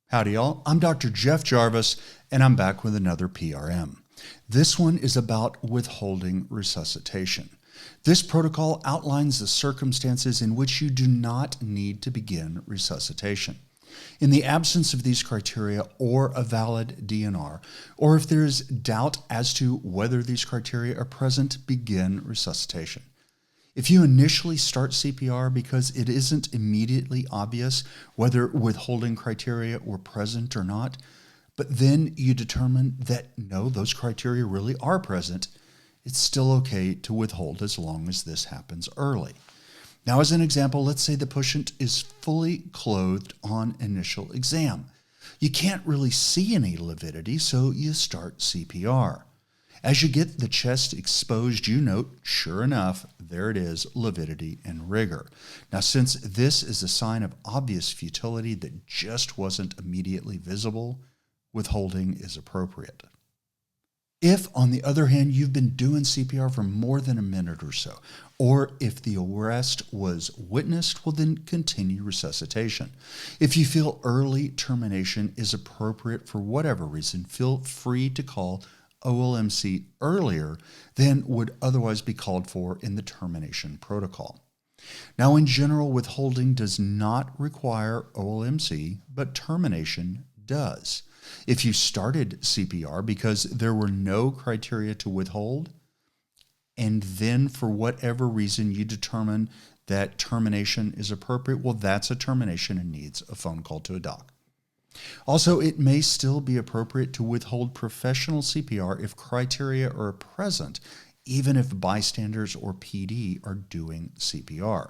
Howdy y'all, I'm Dr. Jeff Jarvis and I'm back with another PRM. This one is about withholding resuscitation. This protocol outlines the circumstances in which you do not need to begin resuscitation. In the absence of these criteria or a valid DNR, or if there is doubt as to whether these criteria are present, begin resuscitation. If you initially start CPR because it isn't immediately obvious whether withholding criteria were present or not, but then you determine that no, those criteria really are present, it's still okay to withhold as long as this happens early. Now, as an example, let's say the patient is fully clothed on initial exam. You can't really see any lividity, so you start CPR. As you get the chest exposed, you note, sure enough, there it is, lividity and rigor. Now, since this is a sign of obvious futility that just wasn't immediately visible, withholding is appropriate. If, on the other hand, you've been doing CPR for more than a minute or so, or if the arrest was witnessed, well, then continue resuscitation. If you feel early termination is appropriate for whatever reason, feel free to call OLMC earlier than would otherwise be called for in the termination protocol. Now, in general, withholding does not require OLMC, but termination does. If you started CPR because there were no criteria to withhold, and then for whatever reason you determine that termination is appropriate, well, that's a termination and needs a phone call to a doc. Also, it may still be appropriate to withhold professional CPR if criteria are present, even if bystanders or PD are doing CPR.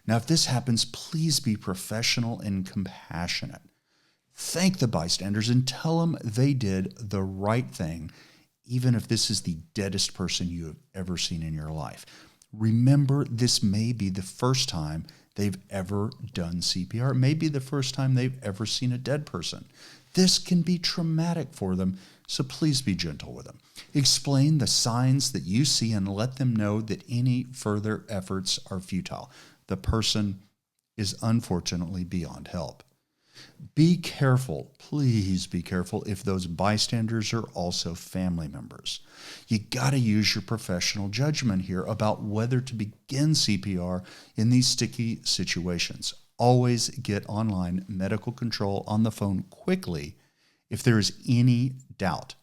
Now, if this happens, please be professional and compassionate. Thank the bystanders and tell them they did the right thing, even if this is the deadest person you have ever seen in your life. Remember, this may be the first time they've ever done CPR. It may be the first time they've ever seen a dead person. This can be traumatic for them, so please be gentle with them. Explain the signs that you see and let them know that any further efforts are futile. The person is unfortunately beyond help. Be careful, please be careful if those bystanders are also family members. You got to use your professional judgment here about whether to begin CPR in these sticky situations. Always get online medical control on the phone quickly if there is any doubt.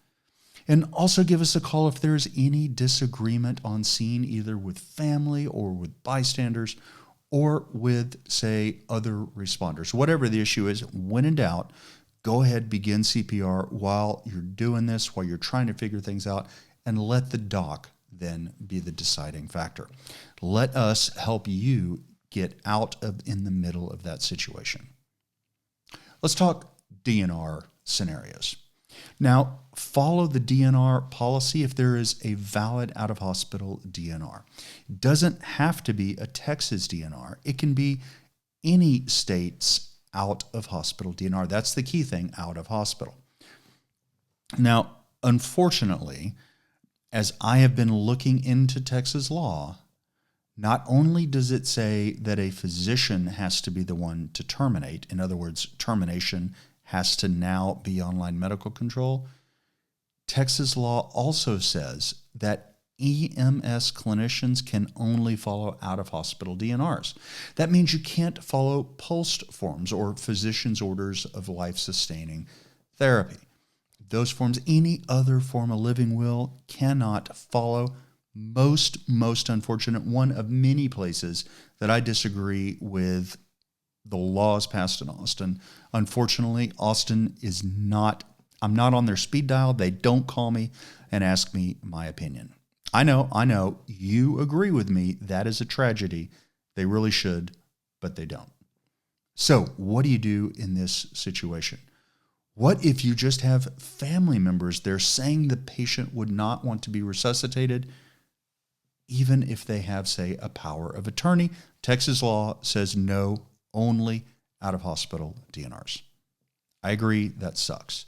And also give us a call if there is any disagreement on scene, either with family or with bystanders, or with, say, other responders. Whatever the issue is, when in doubt, go ahead, begin CPR while you're doing this, while you're trying to figure things out, and let the doc then be the deciding factor. Let us help you get out of in the middle of that situation. Let's talk DNR scenarios. Now, follow the DNR policy if there is a valid out-of-hospital DNR. It doesn't have to be a Texas DNR. It can be any state's out-of-hospital DNR. That's the key thing, out-of-hospital. Now, unfortunately, as I have been looking into Texas law, not only does it say that a physician has to be the one to terminate, in other words, termination has to now be online medical control, Texas law also says that EMS clinicians can only follow out-of-hospital DNRs. That means you can't follow POST forms or physician's orders of life-sustaining therapy. Those forms, any other form of living will, cannot follow. Most unfortunate, one of many places that I disagree with the laws passed in Austin. Unfortunately, Austin is not, I'm not on their speed dial. They don't call me and ask me my opinion. I know, you agree with me. That is a tragedy. They really should, but they don't. So what do you do in this situation? What if you just have family members there saying the patient would not want to be resuscitated, even if they have, say, a power of attorney? Texas law says no, only out-of-hospital DNRs. I agree, that sucks.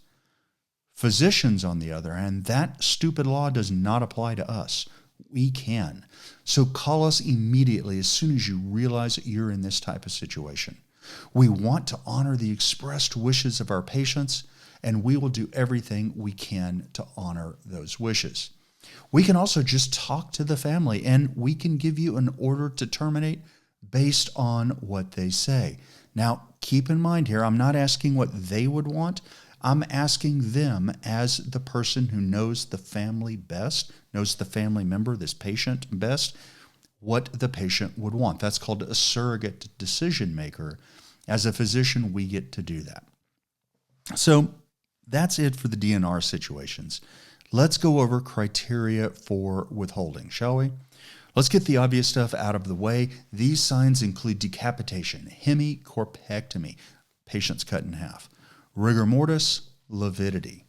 Physicians, on the other hand, that stupid law does not apply to us. We can. So call us immediately as soon as you realize that you're in this type of situation. We want to honor the expressed wishes of our patients, and we will do everything we can to honor those wishes. We can also just talk to the family, and we can give you an order to terminate based on what they say. Now, keep in mind here, I'm not asking what they would want. I'm asking them as the person who knows the family best, knows the family member, this patient best, what the patient would want. That's called a surrogate decision maker. As a physician, we get to do that. So that's it for the DNR situations. Let's go over criteria for withholding, shall we? Let's get the obvious stuff out of the way. These signs include decapitation, hemicorpectomy, patients cut in half, rigor mortis, lividity,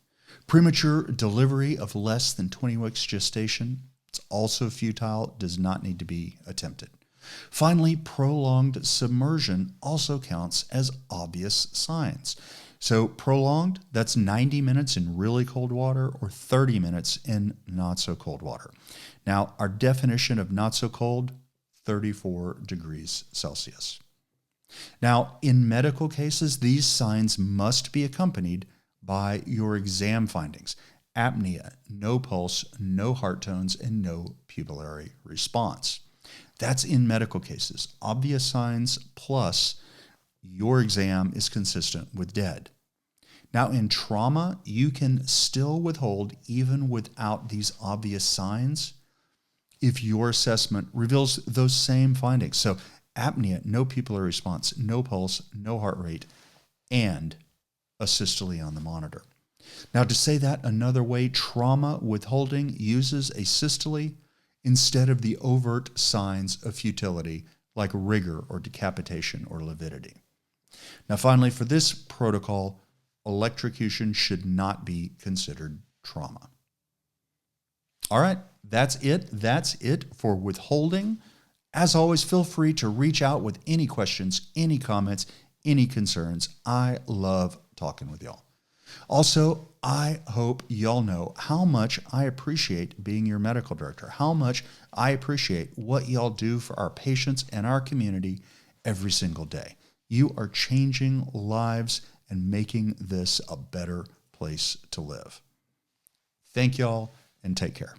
premature delivery of less than 20 weeks gestation. It's also futile, does not need to be attempted. Finally, prolonged submersion also counts as obvious signs. So prolonged, that's 90 minutes in really cold water or 30 minutes in not so cold water. Now, our definition of not so cold, 34 degrees Celsius. Now, in medical cases, these signs must be accompanied by your exam findings: apnea, no pulse, no heart tones, and no pupillary response. That's in medical cases. Obvious signs plus your exam is consistent with dead. Now, in trauma, you can still withhold even without these obvious signs if your assessment reveals those same findings. So apnea, no pupillary response, no pulse, no heart rate, and a systole on the monitor. Now, to say that another way, trauma withholding uses a systole instead of the overt signs of futility like rigor or decapitation or lividity. Now, finally, for this protocol, electrocution should not be considered trauma. All right, that's it. That's it for withholding. As always, feel free to reach out with any questions, any comments, any concerns. I love talking with y'all. Also, I hope y'all know how much I appreciate being your medical director, how much I appreciate what y'all do for our patients and our community every single day. You are changing lives and making this a better place to live. Thank y'all and take care.